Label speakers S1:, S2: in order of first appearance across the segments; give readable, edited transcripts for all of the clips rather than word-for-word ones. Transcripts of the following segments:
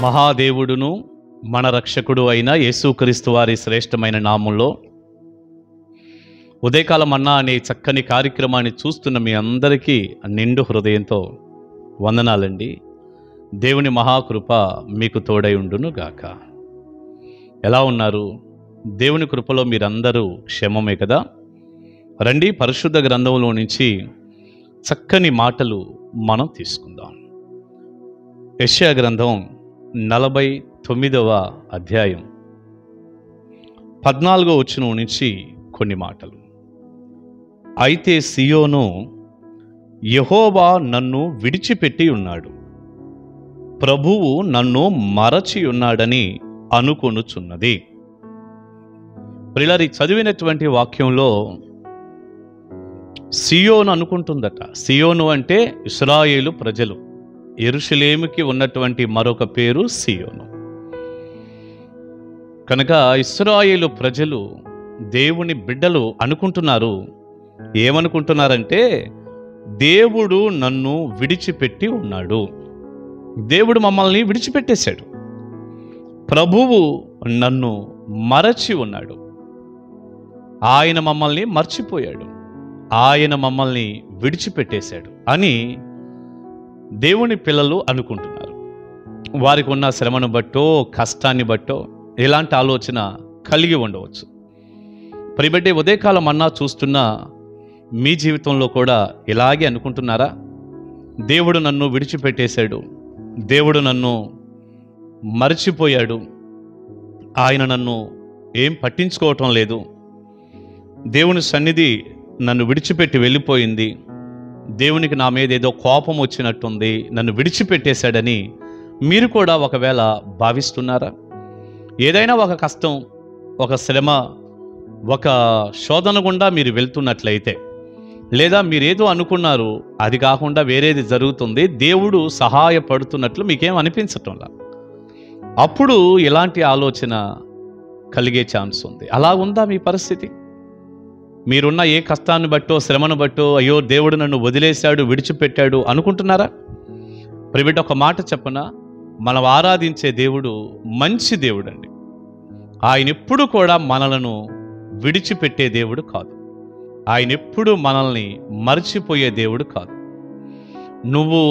S1: మహాదేవుడును మన రక్షకుడు అయిన యేసుక్రీస్తు వారి శ్రేష్టమైన నామంలో ఉదయకాల మన్నా అనే చక్కని కార్యక్రమాన్ని చూస్తున్న మీ అందరికీ నిండు హృదయంతో వందనాలండి. దేవుని మహాకృప మీకు తోడై ఉండును గాక. ఎలా ఉన్నారు? దేవుని కృపలో మీరందరూ క్షేమమే కదా? రండి, పరిశుద్ధ గ్రంథంలో నుంచి చక్కని మాటలు మనం తీసుకుందాం. యెషయా గ్రంథం 49వ అధ్యాయం 14వ వచనం నుంచి కొన్ని మాటలు. అయితే సియోను, యెహోవా నన్ను విడిచిపెట్టి ఉన్నాడు, ప్రభువు నన్ను మరచి ఉన్నాడని అనుకొనుచున్నది. ప్రియులారా, చదివినటువంటి వాక్యంలో సియోను అనుకుంటుందట. సియోను అంటే ఇశ్రాయేలు ప్రజలు. యెరూషలేముకి ఉన్నటువంటి మరొక పేరు సియోను. కనుక ఇశ్రాయేలు ప్రజలు దేవుని బిడ్డలు అనుకుంటున్నారు. ఏమనుకుంటున్నారంటే, దేవుడు నన్ను విడిచిపెట్టి ఉన్నాడు, దేవుడు మమ్మల్ని విడిచిపెట్టేశాడు, ప్రభువు నన్ను మరచి ఉన్నాడు, ఆయన మమ్మల్ని మర్చిపోయాడు, ఆయన మమ్మల్ని విడిచిపెట్టేశాడు అని దేవుని పిల్లలు అనుకుంటున్నారు. వారికి ఉన్న శ్రమను బట్టో కష్టాన్ని బట్టో ఇలాంటి ఆలోచన కలిగి ఉండవచ్చు. ప్రియబిడ్డ, ఉదయకాలం అన్నా చూస్తున్న మీ జీవితంలో కూడా ఇలాగే అనుకుంటున్నారా? దేవుడు నన్ను విడిచిపెట్టేశాడు, దేవుడు నన్ను మర్చిపోయాడు, ఆయన నన్ను ఏం పట్టించుకోవటం లేదు, దేవుని సన్నిధి నన్ను విడిచిపెట్టి వెళ్ళిపోయింది, దేవునికి నా మీద ఏదో కోపం వచ్చినట్టుంది, నన్ను విడిచిపెట్టేశాడని మీరు కూడా ఒకవేళ భావిస్తున్నారా? ఏదైనా ఒక కష్టం, ఒక శ్రమ, ఒక శోధన గుండా మీరు వెళ్తున్నట్లయితే, లేదా మీరేదో అనుకున్నారు అది కాకుండా వేరేది జరుగుతుంది, దేవుడు సహాయపడుతున్నట్లు మీకేం అనిపించటంలా, అప్పుడు ఇలాంటి ఆలోచన కలిగే ఛాన్స్ ఉంది. అలా ఉందా మీ పరిస్థితి? మీరున్న ఏ కష్టాన్ని బట్టో శ్రమను బట్టో అయ్యో దేవుడు నన్ను వదిలేశాడు, విడిచిపెట్టాడు అనుకుంటున్నారా? ప్రియబిడ్డ, ఒక మాట చెప్పనా, మనం ఆరాధించే దేవుడు మంచి దేవుడు అండి. ఆయన ఎప్పుడు కూడా మనలను విడిచిపెట్టే దేవుడు కాదు, ఆయన ఎప్పుడు మనల్ని మర్చిపోయే దేవుడు కాదు. నువ్వు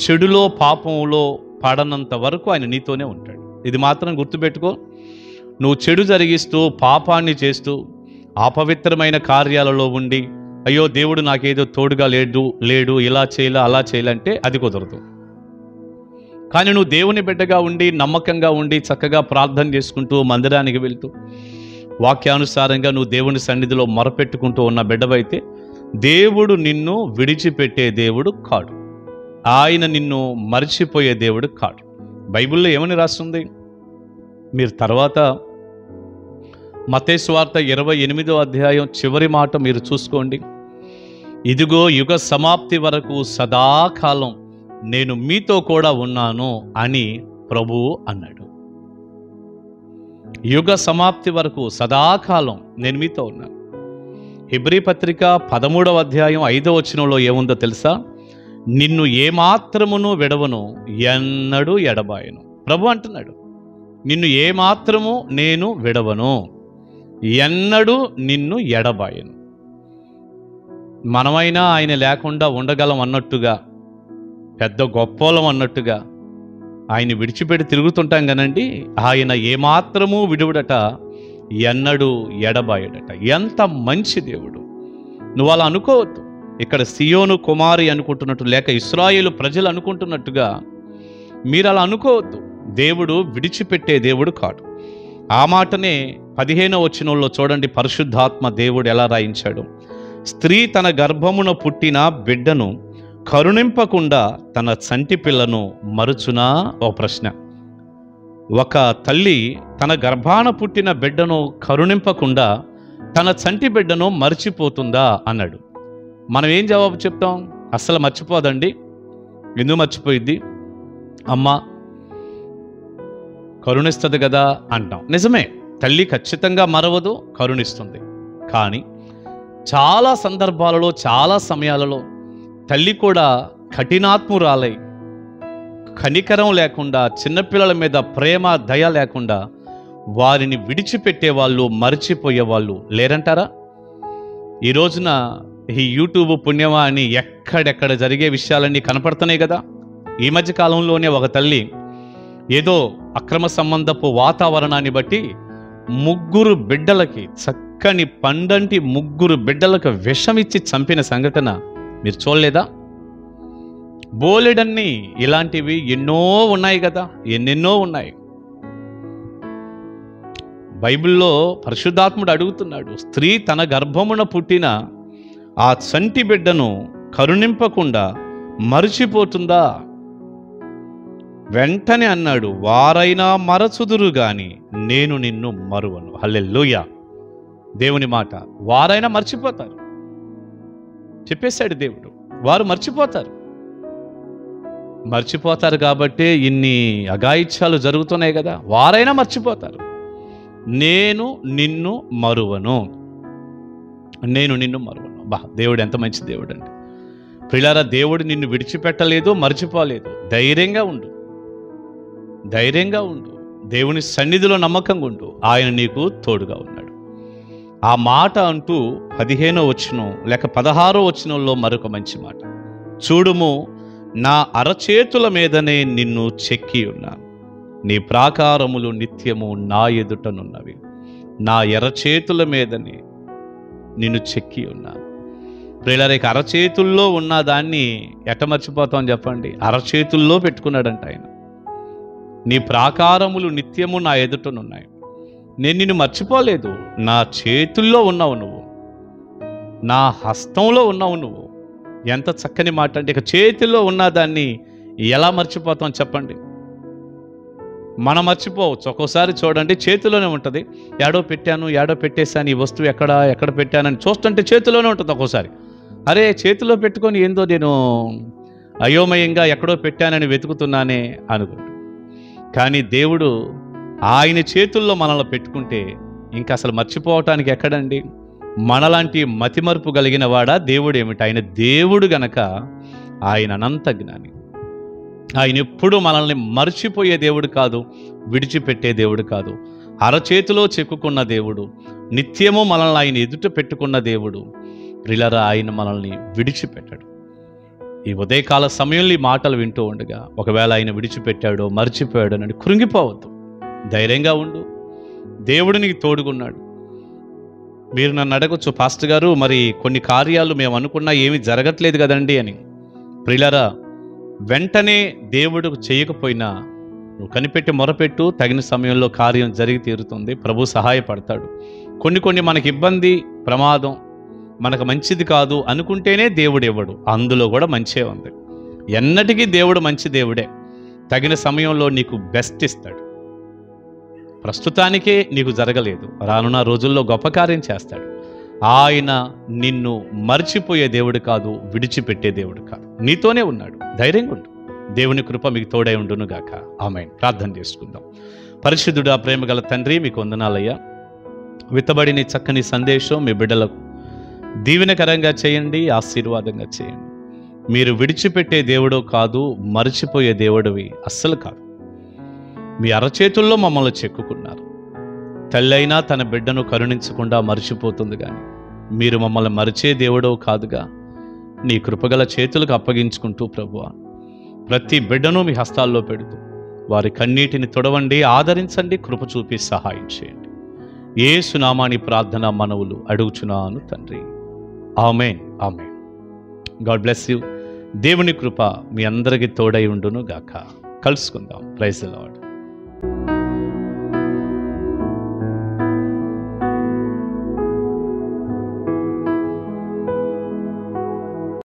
S1: చెడులో పాపంలో పడనంత వరకు ఆయన నీతోనే ఉంటాడు. ఇది మాత్రం గుర్తుపెట్టుకో. నువ్వు చెడు జరిగిస్తూ పాపాన్ని చేస్తూ అపవిత్రమైన కార్యాలలో ఉండి అయ్యో దేవుడు నాకేదో తోడుగా లేడు ఇలా చేయలే అలా చేయాలంటే అది కుదరదు. కానీ నువ్వు దేవుని బిడ్డగా ఉండి నమ్మకంగా ఉండి చక్కగా ప్రార్థన చేసుకుంటూ మందిరానికి వెళ్తూ వాక్యానుసారంగా నువ్వు దేవుని సన్నిధిలో మొరపెట్టుకుంటూ ఉన్న బిడ్డవైతే దేవుడు నిన్ను విడిచిపెట్టే దేవుడు కాడు, ఆయన నిన్ను మర్చిపోయే దేవుడు కాడు. బైబిల్లో ఏమని రాస్తుంది? మీరు తర్వాత మత్తయి సువార్త 28వ అధ్యాయం చివరి మాట మీరు చూసుకోండి. ఇదిగో యుగ సమాప్తి వరకు సదాకాలం నేను మీతో కూడా ఉన్నాను అని ప్రభువు అన్నాడు. యుగ సమాప్తి వరకు సదాకాలం నేను మీతో ఉన్నాను. హెబ్రీ పత్రిక 13వ అధ్యాయం 5వ వచనంలో ఏముందో తెలుసా? నిన్ను ఏమాత్రమును విడవను, ఎన్నడూ ఎడబాయను. ప్రభు అంటున్నాడు, నిన్ను ఏమాత్రము నేను విడవను, ఎన్నడూ నిన్ను ఎడబాయను. మనమైనా ఆయన లేకుండా ఉండగలం అన్నట్టుగా, పెద్ద గొప్పోలం అన్నట్టుగా ఆయన విడిచిపెట్టి తిరుగుతుంటాం కానండి, ఆయన ఏమాత్రము విడువడట, ఎన్నడూ ఎడబాయడట. ఎంత మంచి దేవుడు! నువ్వు అలా అనుకోవద్దు. ఇక్కడ సియోను కుమారి అనుకుంటున్నట్టు, లేక ఇశ్రాయేలు ప్రజలు అనుకుంటున్నట్టుగా మీరు అలా అనుకోవద్దు. దేవుడు విడిచిపెట్టే దేవుడు కాడు. ఆ మాటనే 15వ వచనంలో చూడండి, పరిశుద్ధాత్మ దేవుడు ఎలా రాయించాడు. స్త్రీ తన గర్భమున పుట్టిన బిడ్డను కరుణింపకుండా తన చంటి పిల్లను మరుచునా? ఓ ప్రశ్న. ఒక తల్లి తన గర్భాన పుట్టిన బిడ్డను కరుణింపకుండా తన చంటి బిడ్డను మర్చిపోతుందా అన్నాడు. మనం ఏం జవాబు చెప్తాం? అస్సలు మర్చిపోదండి. ఎందుకు మర్చిపోయిద్ది? అమ్మ కరుణిస్తుంది కదా అంటాం. నిజమే, తల్లి ఖచ్చితంగా మరవదు, కరుణిస్తుంది. కానీ చాలా సందర్భాలలో, చాలా సమయాలలో తల్లి కూడా కఠినాత్మురాలై కనికరం లేకుండా, చిన్నపిల్లల మీద ప్రేమ దయ లేకుండా వారిని విడిచిపెట్టే వాళ్ళు, మర్చిపోయే వాళ్ళు లేరంటారా? ఈ రోజున ఈ యూట్యూబ్ పుణ్యమా అని ఎక్కడెక్కడ జరిగే విషయాలన్నీ కనపడుతున్నాయి కదా. ఈ మధ్య కాలంలోనే ఒక తల్లి ఏదో అక్రమ సంబంధపు వాతావరణాన్ని బట్టి 3 బిడ్డలకి, చక్కని పండంటి 3 బిడ్డలకు విషమిచ్చి చంపిన సంఘటన మీరు చూడలేదా? బోలెడన్ని ఇలాంటివి ఎన్నో ఉన్నాయి కదా, ఎన్నెన్నో ఉన్నాయి. బైబిల్లో పరిశుద్ధాత్ముడు అడుగుతున్నాడు, స్త్రీ తన గర్భమున పుట్టిన ఆ చంటి బిడ్డను కరుణింపకుండా మరిచిపోతుందా? వెంటనే అన్నాడు, వారైనా మరచుదురు గాని నేను నిన్ను మరువను. హల్లెలూయా. దేవుని మాట. వారైనా మర్చిపోతారు, చెప్పేశాడు దేవుడు. వారు మర్చిపోతారు కాబట్టే ఇన్ని అఘాయిత్యాలు జరుగుతున్నాయి కదా. వారైనా మర్చిపోతారు. నేను నిన్ను మరువను. దేవుడు ఎంత మంచి దేవుడు అండి. ప్రియులారా, దేవుడు నిన్ను విడిచిపెట్టలేదు, మర్చిపోలేదు. ధైర్యంగా ఉండు. దేవుని సన్నిధిలో నమ్మకంగా ఉండు. ఆయన నీకు తోడుగా ఉన్నాడు. ఆ మాట అంటూ 15వ వచనం లేక 16వ వచనంలో మరొక మంచి మాట. చూడుము, నా అరచేతుల మీదనే నిన్ను చెక్కి ఉన్నాను, నీ ప్రాకారములు నిత్యము నా ఎదుటనున్నవి. నా ఎర్రచేతుల మీదనే నిన్ను చెక్కి ఉన్నాను. ప్రియులారా, అరచేతుల్లో ఉన్న దాన్ని ఎట్ట మర్చిపోతాం చెప్పండి? అరచేతుల్లో పెట్టుకున్నాడంట ఆయన. నీ ప్రాకారములు నిత్యము నా ఎదుటనున్నాయి. నేను నిన్ను మర్చిపోలేదు. నా చేతుల్లో ఉన్నావు నువ్వు, నా హస్తంలో ఉన్నావు నువ్వు. ఎంత చక్కని మాట అంటే, ఇక చేతిలో ఉన్న దాన్ని ఎలా మర్చిపోతాం చెప్పండి? మనం మర్చిపోవచ్చు. ఒక్కోసారి చూడండి, చేతిలోనే ఉంటుంది. ఏడో పెట్టేశాను, ఈ వస్తువు ఎక్కడ పెట్టానని చూస్తుంటే చేతిలోనే ఉంటుంది. ఒక్కోసారి అరే చేతిలో పెట్టుకొని ఏందో నేను అయోమయంగా ఎక్కడో పెట్టానని వెతుకుతున్నానే అనుకుంటా. కానీ దేవుడు ఆయన చేతుల్లో మనల్ని పెట్టుకుంటే ఇంకా అసలు మర్చిపోవటానికి ఎక్కడండి? మనలాంటి మతిమరుపు కలిగిన వాడా దేవుడు? ఏమిటి ఆయన దేవుడు గనక ఆయన అనంత జ్ఞాని. ఆయన ఎప్పుడు మనల్ని మర్చిపోయే దేవుడు కాదు, విడిచిపెట్టే దేవుడు కాదు. అరచేతిలో చెక్కుకున్న దేవుడు, నిత్యము మనల్ని ఆయన ఎదుట పెట్టుకున్న దేవుడు. ప్రియులారా, ఆయన మనల్ని విడిచిపెట్టాడు. ఈ ఉదయకాల సమయంలో ఈ మాటలు వింటూ ఉండగా ఒకవేళ ఆయన విడిచిపెట్టాడో, మర్చిపోయాడో అని కృంగిపోవద్దు. ధైర్యంగా ఉండు. దేవుడు నీకు తోడుగున్నాడు. మీరు నన్ను అడగొచ్చు, పాస్టర్ గారు మరి కొన్ని కార్యాలు మేము అనుకున్నా ఏమీ జరగట్లేదు కదండి అని. ప్రియులారా, వెంటనే దేవుడు చేయకపోయినా నువ్వు కనిపెట్టి మొరపెట్టు, తగిన సమయంలో కార్యం జరిగి తీరుతుంది. ప్రభు సహాయపడతాడు. కొన్ని మనకి ఇబ్బంది, ప్రమాదం, మనకు మంచిది కాదు అనుకుంటేనే దేవుడు ఇవ్వడు. అందులో కూడా మంచే ఉంది. ఎన్నటికీ దేవుడు మంచి దేవుడే. తగిన సమయంలో నీకు బెస్ట్ ఇస్తాడు. ప్రస్తుతానికే నీకు జరగలేదు, రానున్న రోజుల్లో గొప్ప కార్యం చేస్తాడు. ఆయన నిన్ను మర్చిపోయే దేవుడు కాదు, విడిచిపెట్టే దేవుడు కాదు. నీతోనే ఉన్నాడు. ధైర్యంగా ఉండు. దేవుని కృప మీకు తోడై ఉండును గాక. ఆమేన్. ప్రార్థన చేసుకుందాం. పరిశుద్ధుడా, ప్రేమగల తండ్రి, మీకు వందనాలయ్యా. విత్తబడిన చక్కని సందేశం మీ బిడ్డలకు దీవెనకరంగా చేయండి, ఆశీర్వాదంగా చేయండి. మీరు విడిచిపెట్టే దేవుడు కాదు, మర్చిపోయే దేవుడివి అస్సలు కాదు. మీ అరచేతుల్లో మమ్మల్ని చెక్కుకున్నారు. తల్లైనా తన బిడ్డను కరుణించకుండా మర్చిపోతుంది, కానీ మీరు మమ్మల్ని మరిచే దేవుడో కాదుగా. నీ కృపగల చేతులకు అప్పగించుకుంటూ ప్రభువా, ప్రతి బిడ్డను మీ హస్తాల్లో పెడుతూ వారి కన్నీటిని తొడవండి, ఆదరించండి, కృప చూపి సహాయం చేయండి. యేసు నామాని ప్రార్థన మనవులు అడుగుచున్నాను తండ్రి. ఆమేన్. ఆమేన్. God bless you. దేవుని కృప మీ అందరికీ తోడై ఉండును గాక. కలుసుకుందాం. Praise the lord.